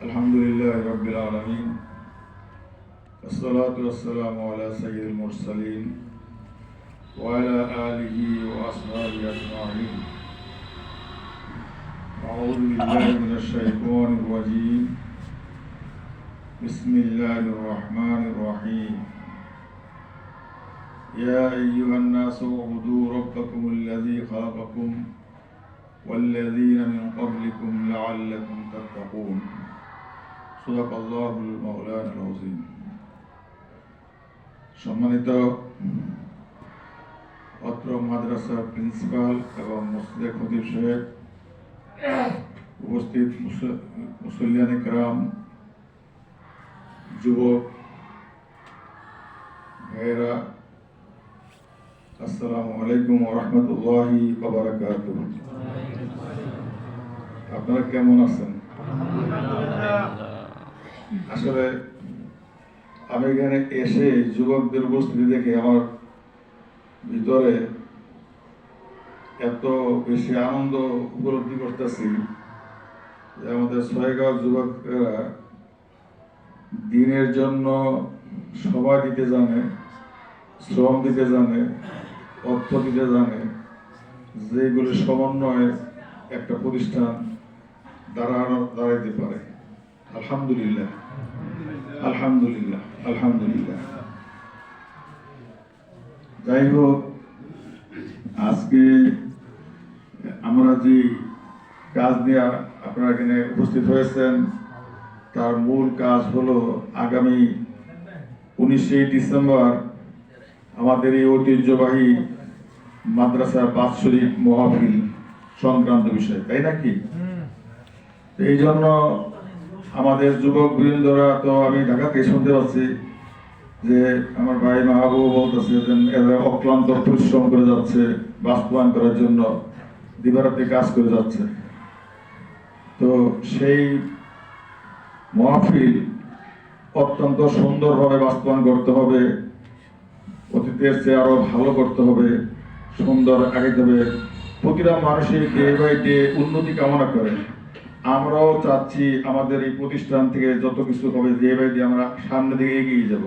अल्हम्दुलिल्लाहि रब्बिल आलमीन अस्सलातु वस्सलामु अला सय्यिदिल मुरसलीन व अला आलिहि व अस्हाबिहि अजमाईन। अऊज़ु बिल्लाहि मिनश शैतानिर रजीम। बिस्मिल्लाहिर रहमानिर रहीम। या अय्युहन नासु उबुदू रब्बकुमुल्लज़ी खलक़कुम वल्लज़ीना मिन क़ब्लिकुम लअल्लकुम तत्तक़ून। सुबहानाल्लाहुल मौलानाल आज़ीम। সম্মানিত অত্র মাদ্রাসার প্রিন্সিপাল এবং মসজিদের খতিব সাহেব, উপস্থিত মুসল্লিয়ান ইকরাম, যুবক ভাইয়েরা, আসসালামু আলাইকুম ওয়া রাহমাতুল্লাহি ওয়া বারাকাতুহু। আপনারা কেমন আছেন? আসলে আমি এখানে এসে যুবকদের উপস্থিতি দেখে আমার ভিতরে এত বেশি আনন্দ উপলব্ধি করতেছি যে আমাদের ছয়গাঁও যুবকেরা দিনের জন্য সময় দিতে জানে, শ্রম দিতে জানে, অর্থ দিতে জানে, যেগুলো সমন্বয়ে একটা প্রতিষ্ঠান দাঁড়াইতে পারে। আলহামদুলিল্লাহ, আলহামদুলিল্লাহ, আলহামদুলিল্লাহ। যাই হোক, আজকে আমরা যে কাজ নিয়ে আপনারা এখানে উপস্থিত হয়েছেন তার মূল কাজ হলো আগামী 19শে ডিসেম্বর আমাদের এই ঐতিহ্যবাহী মাদ্রাসা বাৎসরিক মাহফিল সংক্রান্ত বিষয়, তাই নাকি? এই জন্য আমাদের যুবক বৃন্দরা, তো আমি ঢাকাতে শুনতে পাচ্ছি যে আমার ভাই মাহবুব বলতেছে যে এরা অক্লান্ত পরিশ্রম করে যাচ্ছে, বাস্তবায়ন করার জন্য দিবারাত্রি কাজ করে যাচ্ছে। তো সেই মাহফিল অত্যন্ত সুন্দরভাবে বাস্তবায়ন করতে হবে, অতীতের চেয়ে আরো ভালো করতে হবে, সুন্দর আগাইতে হবে। প্রতিটা মানুষই ডে বাই ডে উন্নতি কামনা করে। আমরাও চাচ্ছি আমাদের এই প্রতিষ্ঠান থেকে যত কিছু হবে ডে বাই ডে আমরা সামনের দিকে এগিয়ে যাব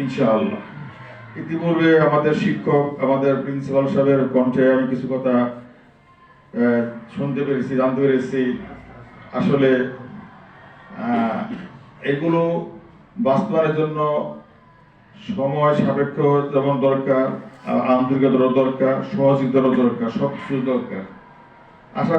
ইনশাআল্লাহ। ইতিপূর্বে আমাদের শিক্ষক, আমাদের প্রিন্সিপাল সাহেবের কণ্ঠে আমি কিছু কথা শুনতে পেরেছি, জানতে পেরেছি। আসলে এগুলো বাস্তবায়নের জন্য সময় সাপেক্ষ যেমন দরকার, আন্তরিকতারও দরকার, সহযোগিতারও দরকার, সব কিছু দরকার। আশা